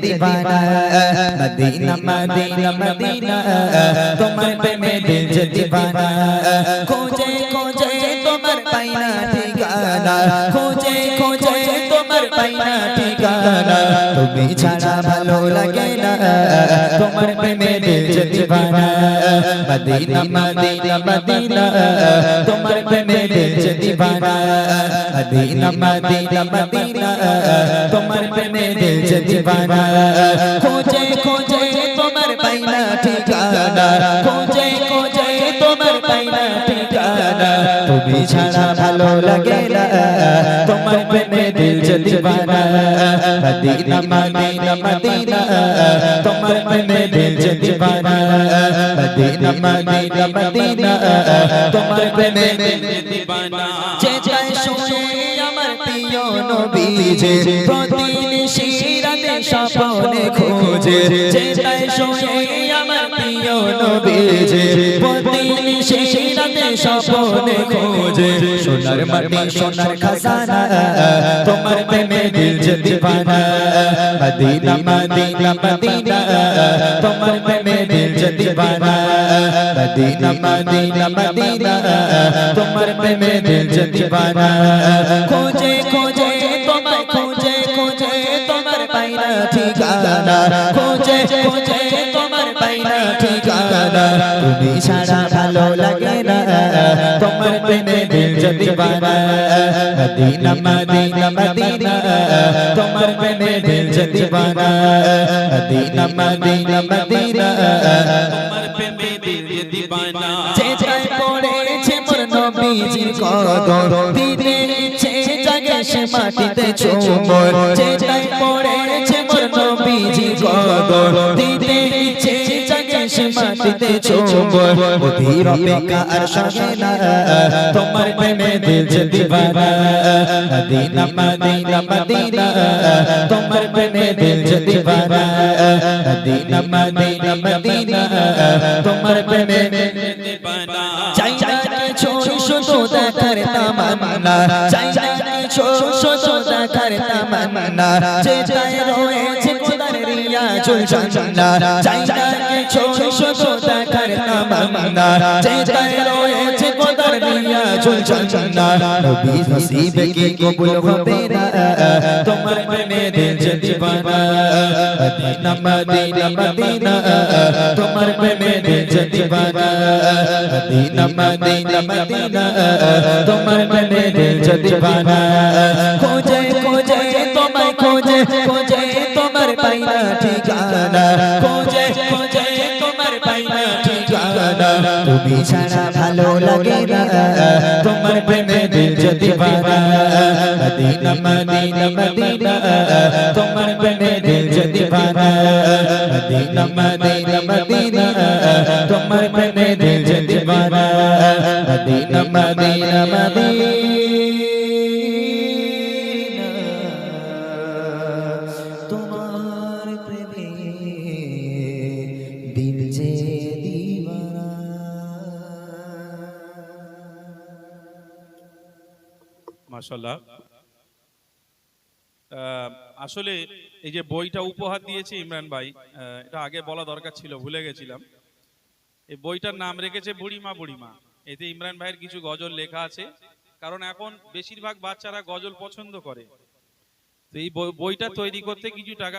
दीवाना Medina Medina Medina तुम्हारे प्रेमे दिल जे दीवाना खोजे खोजे तुम्हार पाइना ठिकाना खोजे खोजे तुम्हार पाइना ठिकाना तुम्हें छाड़ा भालो लगे ना तुम्हारे प्रेमे दिल जे दीवाना मदीना मदीना मदीना तुम्हारे प्रेमे दिल जे दीवाना मदीना मदीना मदीना तुम्हारे प्रेमे दिल जे दीवाना खोजे खोजे तुम्हार पाइना ठिकाना खोजे खोजे तुम्हार पाइना ठिकाना तुम्हें छाड़ा भालो लगे ना तुम्हार प्रेमे दिल जे दीवाना मदीना मदीना मदीना तुम्हार प्रेमे दिल जे दीवाना मदीना मदीना मदीना तुम्हार प्रेमे दिल जे दीवाना जे जाय শুনে আমার প্রিয় নবী যে প্রতিনিশি রাতে স্বপ্নে খোঁজে যে তাই শুনে আমার প্রিয় নবী যে প্রতিনিশি রাতে স্বপ্নে খোঁজে সোনার মাটি সোনার খাজানা তোমার প্রেমে দিল যে দীवाना মদিনা মদিনা মদিনা তোমার প্রেমে দিল যে দীवाना মদিনা মদিনা মদিনা তোমার প্রেমে দিল যে दीवाना खोजे खोजे तुम्हारे खोजे खोजे तुम्हारे पाइना ठिकाना खोजे खोजे तुम्हारे पाइना ठिकाना तुम्हें छाड़ा भालो लगे ना तुम्हारे प्रेमे दिल जे दीवाना मदीना मदीना मदीना तुम्हारे प्रेमे दिल जे दीवाना मदीना मदीना मदीना तुम्हारे प्रेमे दिल जे दीवाना जे जाय पड़ेছে মোর নবীজির কদর দিতে ইচ্ছে জাগে সে মাটিতে চুম্বর যে তাই পড়েছে মোর নবীজির কদর দিতে ইচ্ছে জাগে সে মাটিতে চুম্বর অধীর অপেক্ষা আর সহে না তোমার প্রেমে দিল যে दीवाना মদিনা মদিনা মদিনা তোমার প্রেমে দিল যে दीवाना মদিনা মদিনা মদিনা তোমার প্রেমে দিল যে दीवाना চাই কিছু শুধু দেখার তামান্না চাই কিছু শুধু দেখার তামান্না যে তাই রয়েছে খোদার রিয়াজুল জান্নাহ চাই কিছু শুধু দেখার তামান্না যে তাই রয়েছে খোদার রিয়াজুল জান্নাহ নবী নসিব কি কবুল হবে না তোমার প্রেমে দিল যে दीवाना মদিনা মদিনা মদিনা তোমার প্রেমে দিল যে दीवाना मदीना मदीना मदीना तुम्हारे प्रेमे दिल जे दीवाना खोजे खोजे तुम्हारे खोजे खोजे तुम्हारे पाइना ठिकाना खोजे खोजे तुम्हारे पाइना ठिकाना तुम्हें छाड़ा भालो लगे ना तुम्हारे प्रेमे दिल जे दीवाना मदीना मदीना मदीना तुम्हारे प्रेमे दिल जे दीवाना मदीना मदीना मदीना तुम्हारे प्रेमे दिल जे दीवाना मदीना मदीना मदीना तुम्हारे प्रेमे दिल जे दीवाना মাশাআল্লাহ। আসলে এই যে বইটা উপহার দিয়েছে ইমরান ভাই, এটা আগে বলা দরকার ছিল, ভুলে গেছিলাম। এই বইটার নাম রেখেছে বুড়িমা বুড়িমা। এতে ইমরান ভাইয়ের কিছু গজল লেখা আছে, কারণ এখন বেশিরভাগ বাচ্চারা গজল পছন্দ করে। তো এই বইটা তৈরি করতে কিছু টাকা